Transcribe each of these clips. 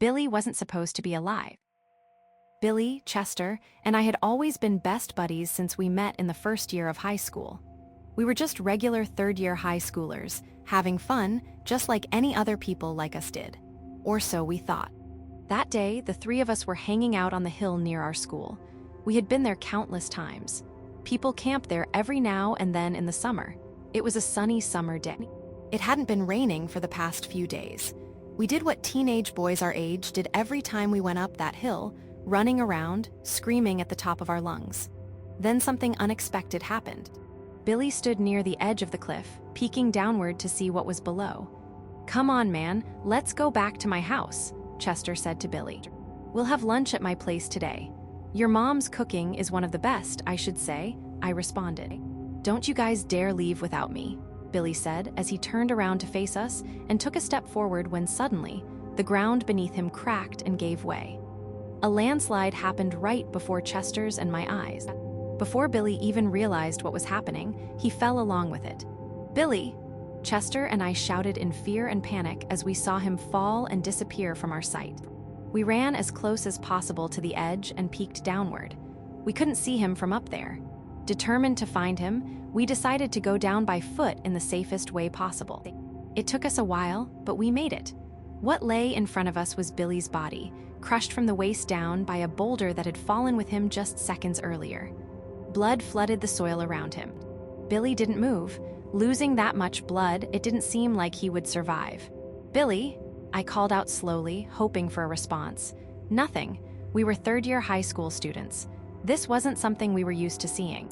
Billy wasn't supposed to be alive. Billy, Chester, and I had always been best buddies since we met in the first year of high school. We were just regular third-year high schoolers, having fun just like any other people like us did. Or so we thought. That day, the three of us were hanging out on the hill near our school. We had been there countless times. People camped there every now and then in the summer. It was a sunny summer day. It hadn't been raining for the past few days. We did what teenage boys our age did every time we went up that hill, running around, screaming at the top of our lungs. Then something unexpected happened. Billy stood near the edge of the cliff, peeking downward to see what was below. "Come on, man, let's go back to my house," Chester said to Billy. "We'll have lunch at my place today. Your mom's cooking is one of the best, I should say," I responded. "Don't you guys dare leave without me," Billy said as he turned around to face us and took a step forward when suddenly, the ground beneath him cracked and gave way. A landslide happened right before Chester's and my eyes. Before Billy even realized what was happening, he fell along with it. "Billy!" Chester and I shouted in fear and panic as we saw him fall and disappear from our sight. We ran as close as possible to the edge and peeked downward. We couldn't see him from up there. Determined to find him, we decided to go down by foot in the safest way possible. It took us a while, but we made it. What lay in front of us was Billy's body, crushed from the waist down by a boulder that had fallen with him just seconds earlier. Blood flooded the soil around him. Billy didn't move. Losing that much blood, it didn't seem like he would survive. "Billy?" I called out slowly, hoping for a response. Nothing. We were third-year high school students. This wasn't something we were used to seeing.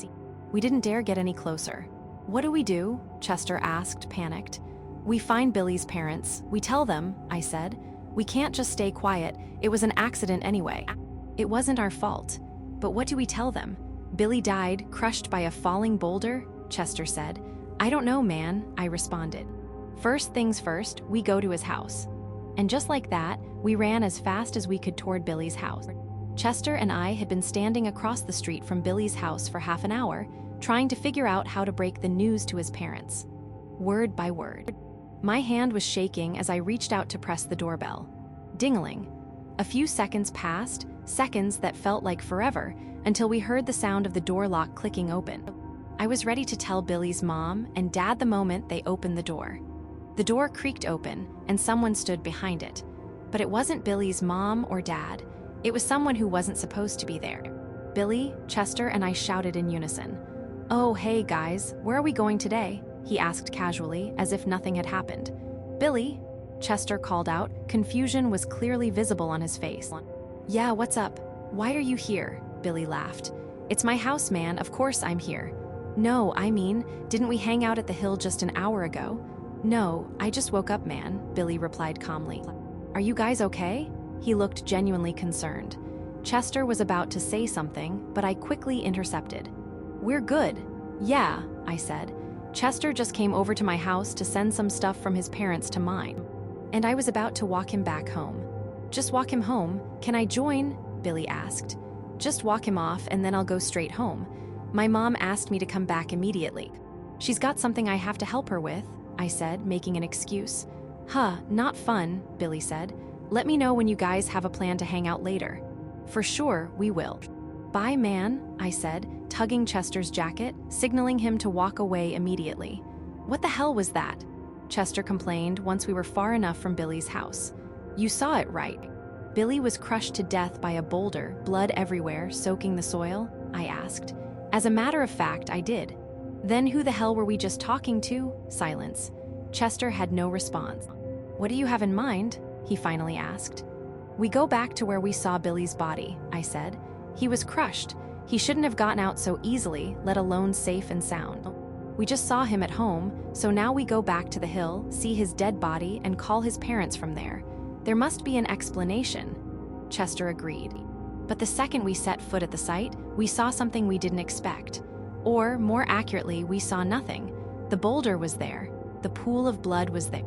We didn't dare get any closer. "What do we do?" Chester asked, panicked. "We find Billy's parents. We tell them," I said. "We can't just stay quiet. It was an accident anyway." "It wasn't our fault. But what do we tell them? Billy died, crushed by a falling boulder?" Chester said. "I don't know, man," I responded. "First things first, we go to his house." And just like that, we ran as fast as we could toward Billy's house. Chester and I had been standing across the street from Billy's house for half an hour, trying to figure out how to break the news to his parents. Word by word. My hand was shaking as I reached out to press the doorbell. Ding-a-ling. A few seconds passed, seconds that felt like forever, until we heard the sound of the door lock clicking open. I was ready to tell Billy's mom and dad the moment they opened the door. The door creaked open, and someone stood behind it. But it wasn't Billy's mom or dad. It was someone who wasn't supposed to be there. Billy, Chester, and I shouted in unison. "Oh, hey guys, where are we going today?" he asked casually, as if nothing had happened. "Billy?" Chester called out. Confusion was clearly visible on his face. "Yeah, what's up? Why are you here?" Billy laughed. "It's my house, man. Of course I'm here." "No, I mean, didn't we hang out at the hill just an hour ago?" "No, I just woke up, man," Billy replied calmly. "Are you guys okay?" He looked genuinely concerned. Chester was about to say something, but I quickly intercepted. "We're good." "Yeah," I said. "Chester just came over to my house to send some stuff from his parents to mine. And I was about to walk him back home." "Just walk him home? Can I join?" Billy asked. "Just walk him off and then I'll go straight home. My mom asked me to come back immediately. She's got something I have to help her with," I said, making an excuse. "Huh, not fun," Billy said. "Let me know when you guys have a plan to hang out later." "For sure, we will." "Bye, man," I said, tugging Chester's jacket, signaling him to walk away immediately. "What the hell was that?" Chester complained once we were far enough from Billy's house. "You saw it, right? Billy was crushed to death by a boulder, blood everywhere, soaking the soil?" I asked. "As a matter of fact, I did." "Then who the hell were we just talking to?" Silence. Chester had no response. "What do you have in mind?" he finally asked. "We go back to where we saw Billy's body," I said. "He was crushed. He shouldn't have gotten out so easily, let alone safe and sound. We just saw him at home, so now we go back to the hill, see his dead body, and call his parents from there. There must be an explanation." Chester agreed. But the second we set foot at the site, we saw something we didn't expect. Or, more accurately, we saw nothing. The boulder was there. The pool of blood was there.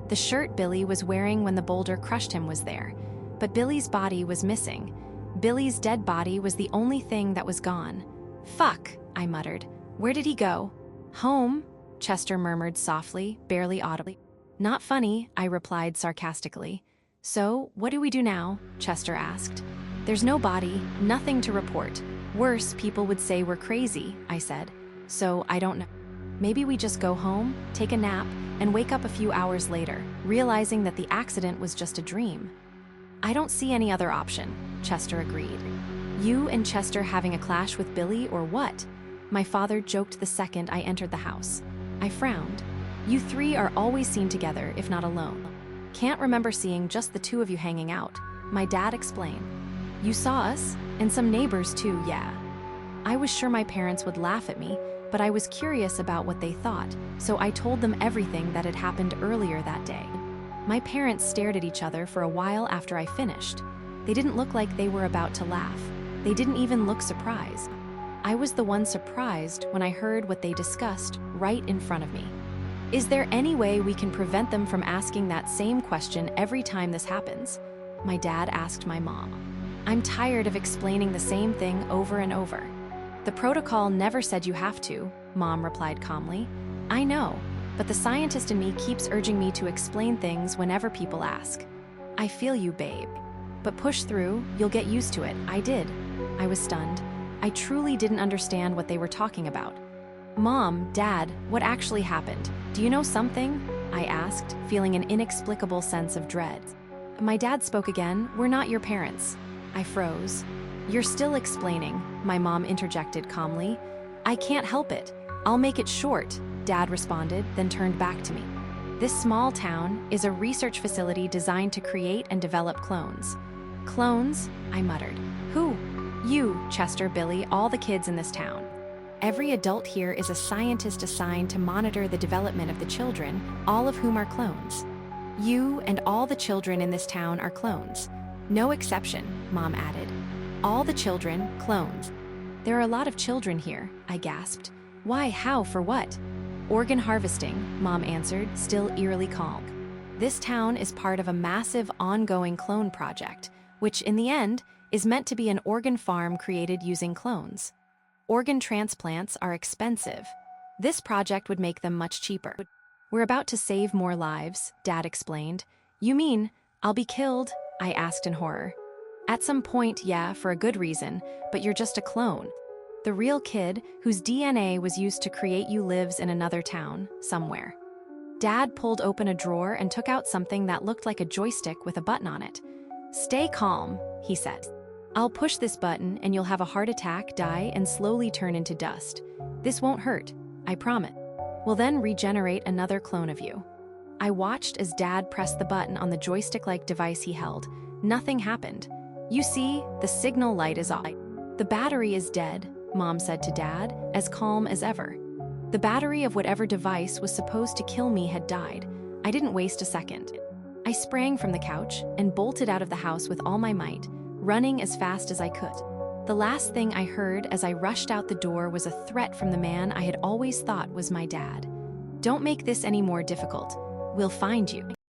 The shirt Billy was wearing when the boulder crushed him was there. But Billy's body was missing. Billy's dead body was the only thing that was gone. "Fuck," I muttered. "Where did he go?" "Home," Chester murmured softly, barely audibly. "Not funny," I replied sarcastically. "So, what do we do now?" Chester asked. "There's no body, nothing to report. Worse, people would say we're crazy," I said. "So, I don't know. Maybe we just go home, take a nap, and wake up a few hours later, realizing that the accident was just a dream." "I don't see any other option," Chester agreed. "You and Chester having a clash with Billy or what?" My father joked the second I entered the house. I frowned. "You three are always seen together, if not alone." "Can't remember seeing just the two of you hanging out," my dad explained. "You saw us? And some neighbors too, yeah." I was sure my parents would laugh at me, but I was curious about what they thought, so I told them everything that had happened earlier that day. My parents stared at each other for a while after I finished. They didn't look like they were about to laugh. They didn't even look surprised. I was the one surprised when I heard what they discussed right in front of me. "Is there any way we can prevent them from asking that same question every time this happens?" My dad asked my mom. "I'm tired of explaining the same thing over and over." "The protocol never said you have to," Mom replied calmly. "I know, but the scientist in me keeps urging me to explain things whenever people ask." "I feel you, babe. But push through, you'll get used to it." I did. I was stunned. I truly didn't understand what they were talking about. "Mom, Dad, what actually happened? Do you know something?" I asked, feeling an inexplicable sense of dread. My dad spoke again. "We're not your parents." I froze. "You're still explaining," my mom interjected calmly. "I can't help it. I'll make it short," Dad responded, then turned back to me. "This small town is a research facility designed to create and develop clones." "Clones?" I muttered. "Who?" "You, Chester, Billy, all the kids in this town. Every adult here is a scientist assigned to monitor the development of the children, all of whom are clones. You and all the children in this town are clones. No exception," Mom added. "All the children, clones." "There are a lot of children here," I gasped. "Why, how, for what?" "Organ harvesting," Mom answered, still eerily calm. "This town is part of a massive, ongoing clone project, which, in the end, is meant to be an organ farm created using clones. Organ transplants are expensive. This project would make them much cheaper." "We're about to save more lives," Dad explained. "You mean, I'll be killed?" I asked in horror. "At some point, yeah, for a good reason, but you're just a clone. The real kid, whose DNA was used to create you, lives in another town, somewhere." Dad pulled open a drawer and took out something that looked like a joystick with a button on it. "Stay calm," he said. "I'll push this button and you'll have a heart attack, die, and slowly turn into dust. This won't hurt, I promise. We'll then regenerate another clone of you." I watched as Dad pressed the button on the joystick-like device he held. Nothing happened. "You see, the signal light is off. The battery is dead," Mom said to Dad, as calm as ever. The battery of whatever device was supposed to kill me had died. I didn't waste a second. I sprang from the couch and bolted out of the house with all my might, running as fast as I could. The last thing I heard as I rushed out the door was a threat from the man I had always thought was my dad. "Don't make this any more difficult. We'll find you."